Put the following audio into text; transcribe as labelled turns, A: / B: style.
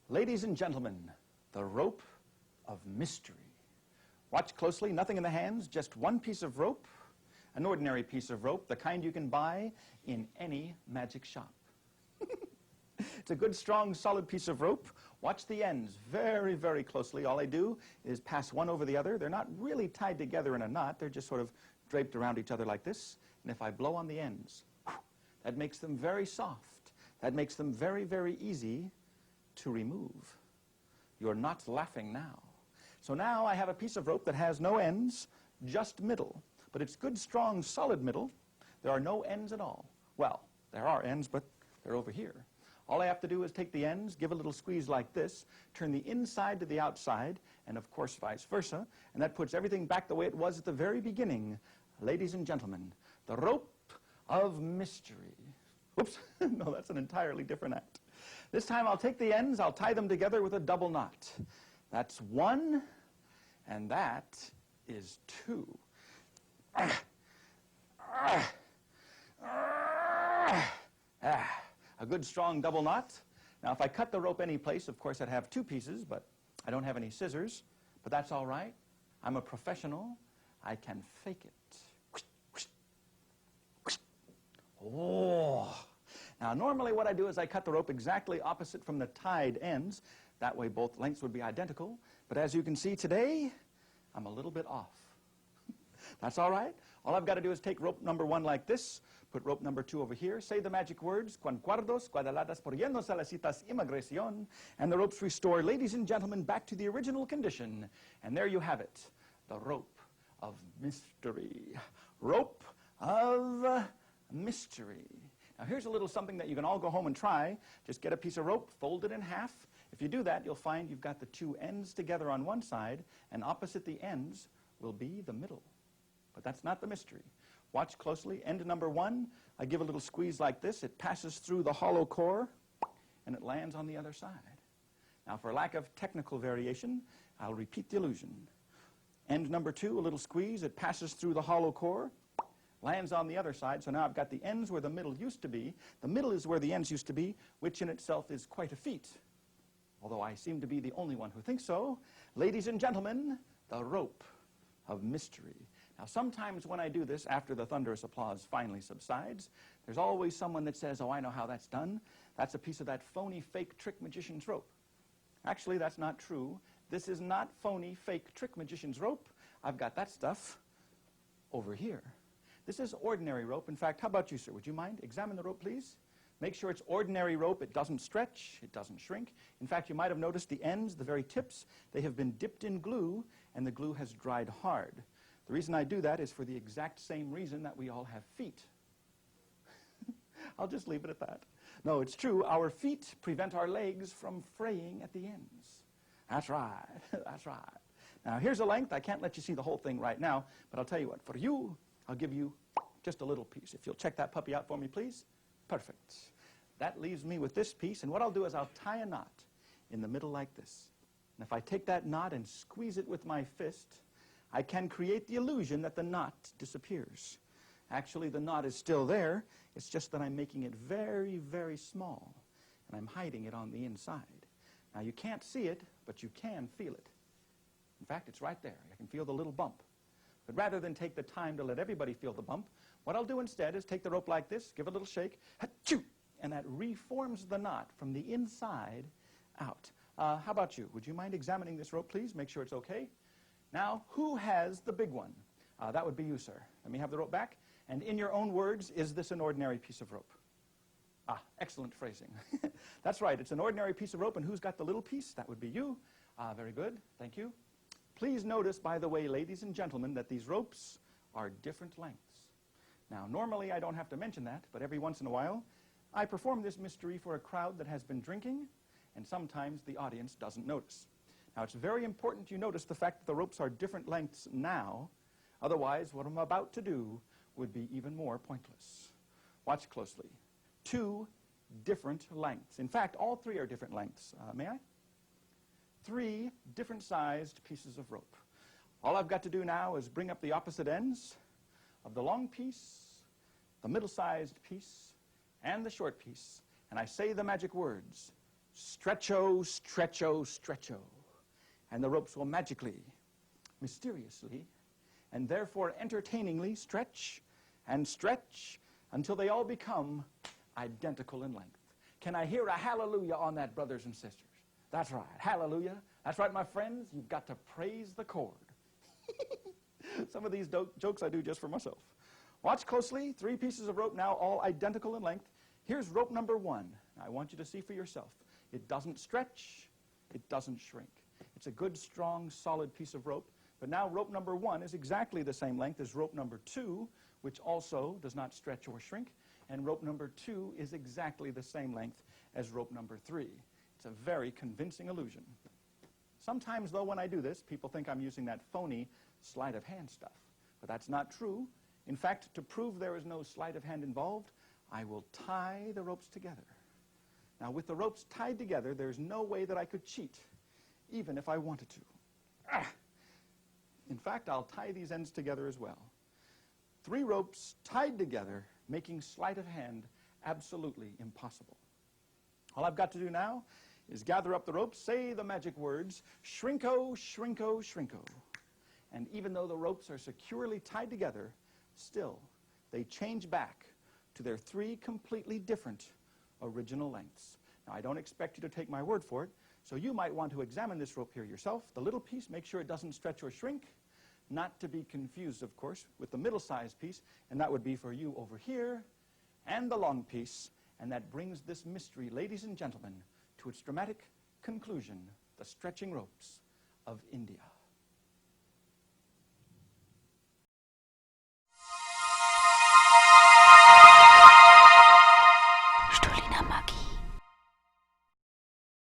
A: Ladies and gentlemen, the rope of mystery. Watch closely, nothing in the hands, just one piece of rope, an ordinary piece of rope, the kind you can buy in any magic shop. It's a good, strong, solid piece of rope. Watch the ends very, very closely. All I do is pass one over the other. They're not really tied together in a knot. They're just sort of draped around each other like this. And if I blow on the ends, that makes them very soft. That makes them very, very easy to remove. You're not laughing now. So now I have a piece of rope that has no ends, just middle. But it's good, strong, solid middle. There are no ends at all. Well, there are ends, but they're over here. All I have to do is take the ends, give a little squeeze like this, turn the inside to the outside, and of course vice versa, and that puts everything back the way it was at the very beginning. Ladies and gentlemen, the rope of mystery. Oops, no, that's an entirely different act. This time I'll take the ends, I'll tie them together with a double knot. That's one, and that is two. A good strong double knot. Now if I cut the rope any place, of course I'd have two pieces, but I don't have any scissors. But that's all right. I'm a professional. I can fake it. Oh. Now normally what I do is I cut the rope exactly opposite from the tied ends. That way both lengths would be identical. But as you can see today, I'm a little bit off. That's all right. All I've got to do is take rope number one like this, put rope number two over here, say the magic words, cuancuardos, cuadaladas, por yéndose las citas imigración, and the ropes restore, ladies and gentlemen, back to the original condition. And there you have it, the rope of mystery. Rope of mystery. Now here's a little something that you can all go home and try. Just get a piece of rope, fold it in half. If you do that, you'll find you've got the two ends together on one side, and opposite the ends will be the middle. But that's not the mystery. Watch closely. End number one, I give a little squeeze like this. It passes through the hollow core, and it lands on the other side. Now, for lack of technical variation, I'll repeat the illusion. End number two, a little squeeze. It passes through the hollow core, lands on the other side. So now I've got the ends where the middle used to be. The middle is where the ends used to be, which in itself is quite a feat. Although I seem to be the only one who thinks so. Ladies and gentlemen, the rope of mystery. Now, sometimes when I do this, after the thunderous applause finally subsides, there's always someone that says, oh, I know how that's done. That's a piece of that phony, fake, trick magician's rope. Actually, that's not true. This is not phony, fake, trick magician's rope. I've got that stuff over here. This is ordinary rope. In fact, how about you, sir? Would you mind? Examine the rope, please. Make sure it's ordinary rope. It doesn't stretch. It doesn't shrink. In fact, you might have noticed the ends, the very tips, they have been dipped in glue, and the glue has dried hard. The reason I do that is for the exact same reason that we all have feet. I'll just leave it at that. No, it's true. Our feet prevent our legs from fraying at the ends. That's right. That's right. Now, here's a length. I can't let you see the whole thing right now, but I'll tell you what. For you, I'll give you just a little piece. If you'll check that puppy out for me, please. Perfect. That leaves me with this piece, and what I'll do is I'll tie a knot in the middle like this. And if I take that knot and squeeze it with my fist, I can create the illusion that the knot disappears. Actually, the knot is still there. It's just that I'm making it very, very small, and I'm hiding it on the inside. Now, you can't see it, but you can feel it. In fact, it's right there. I can feel the little bump. But rather than take the time to let everybody feel the bump, what I'll do instead is take the rope like this, give a little shake, ha-choo, and that reforms the knot from the inside out. How about you? Would you mind examining this rope, please? Make sure it's okay. Now, who has the big one? That would be you, sir. Let me have the rope back. And in your own words, is this an ordinary piece of rope? Ah, excellent phrasing. That's right. It's an ordinary piece of rope, and who's got the little piece? That would be you. Very good. Thank you. Please notice, by the way, ladies and gentlemen, that these ropes are different lengths. Now, normally I don't have to mention that, but every once in a while, I perform this mystery for a crowd that has been drinking, and sometimes the audience doesn't notice. Now, it's very important you notice the fact that the ropes are different lengths now. Otherwise, what I'm about to do would be even more pointless. Watch closely. Two different lengths. In fact, all three are different lengths. May I? Three different sized pieces of rope. All I've got to do now is bring up the opposite ends of the long piece, the middle-sized piece, and the short piece, and I say the magic words, stretcho, stretcho, stretcho. And the ropes will magically, mysteriously, and therefore entertainingly stretch and stretch until they all become identical in length. Can I hear a hallelujah on that, brothers and sisters? That's right, hallelujah. That's right, my friends, you've got to praise the chord. Some of these jokes I do just for myself. Watch closely, 3 pieces of rope now, all identical in length. Here's rope number 1. I want you to see for yourself. It doesn't stretch, it doesn't shrink. It's a good, strong, solid piece of rope. But now rope number 1 is exactly the same length as rope number 2, which also does not stretch or shrink. And rope number 2 is exactly the same length as rope number 3. It's a very convincing illusion. Sometimes, though, when I do this, people think I'm using that phony sleight of hand stuff. But that's not true. In fact, to prove there is no sleight of hand involved, I will tie the ropes together. Now, with the ropes tied together, there's no way that I could cheat, even if I wanted to. In fact, I'll tie these ends together as well. 3 ropes tied together, making sleight of hand absolutely impossible. All I've got to do now is gather up the ropes, say the magic words, shrinko, shrinko, shrinko. And even though the ropes are securely tied together, still, they change back to their 3 completely different original lengths. Now, I don't expect you to take my word for it, so you might want to examine this rope here yourself. The little piece, make sure it doesn't stretch or shrink. Not to be confused, of course, with the middle-sized piece, and that would be for you over here, and the long piece, and that brings this mystery, ladies and gentlemen, to its dramatic conclusion, the stretching ropes of India.